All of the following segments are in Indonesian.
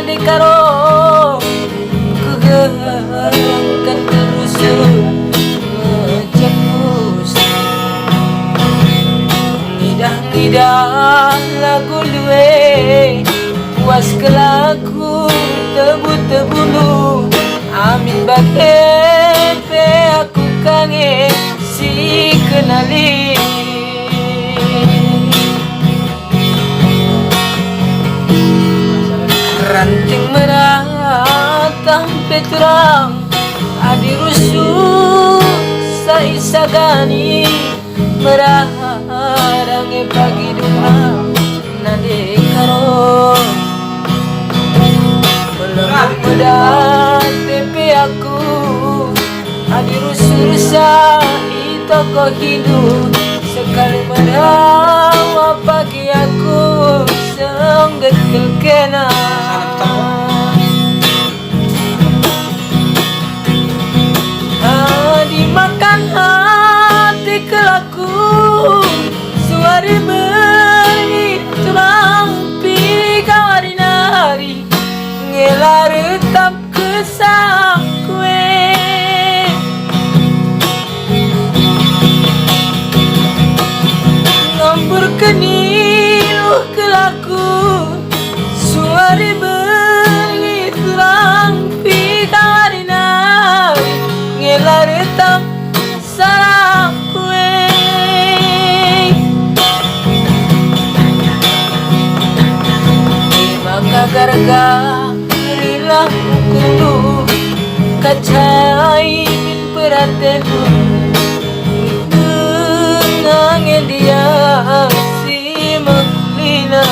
nade karo kegeangkan terus ngejepus ngidah lagu luwe puas ke lagu tebu-tebulu amin bagepe aku kangen si kenali ranting merah tampe terang adi rusuh saisagani merah range pagi duma nade karo belum muda tepe aku adi rusuh toko hidup sekali merawat pagi aku sengget kelkena dimakan hati kelaku suari beri terang pilih kawari nari ngelar tetap kesah kue berkeniluh kelaku suari beri terang pikari nari ngelar tetap sarang kue maka gara-gara kudu kacai min peratenu nangin dia si menglina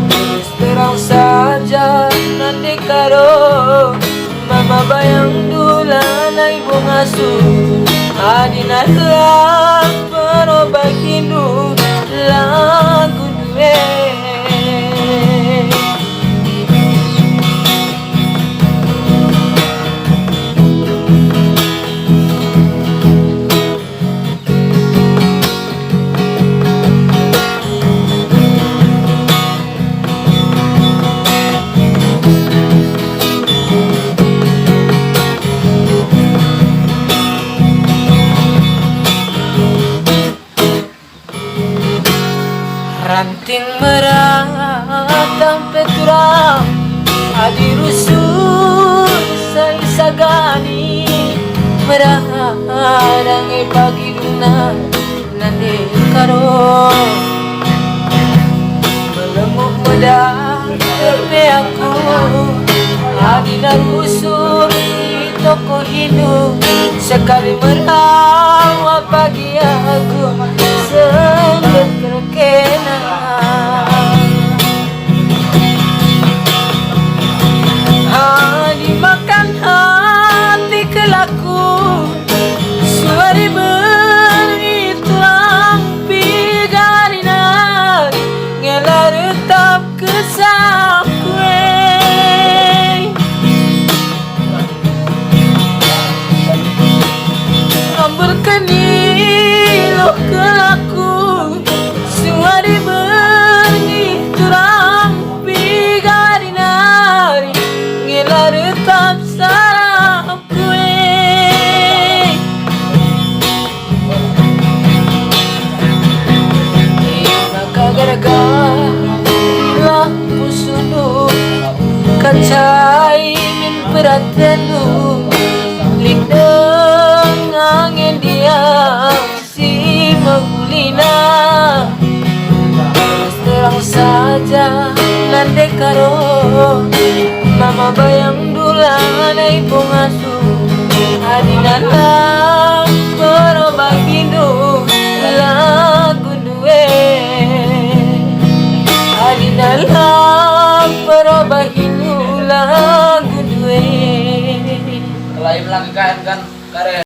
terus terang saja nanti karo mama bayang dulana ibu ngasuh adinatlah perubah hidup lagu duwe ranting merah tampe turang adi rusuh saisagani merah range pagi duna nande karo melemuk muda tepe aku adi rusuh toko hidup sekali merawat pagi aku sengget kelkena dimakan hati kelaku suari beri tulang pigari nari ngelar tetap kesah kue berkeniluh kelaku suari beri terang pigari nari ngelar tetap sarang kue maka gara-gara pusunu kacai min peratenu lideng angin dia si menggulina terus terang saja nande karo mama bayang dulana ibu ngasuh adinana perubah hidup lagu duwe adinana perubah hidup lagu duwe lain lagi kan kare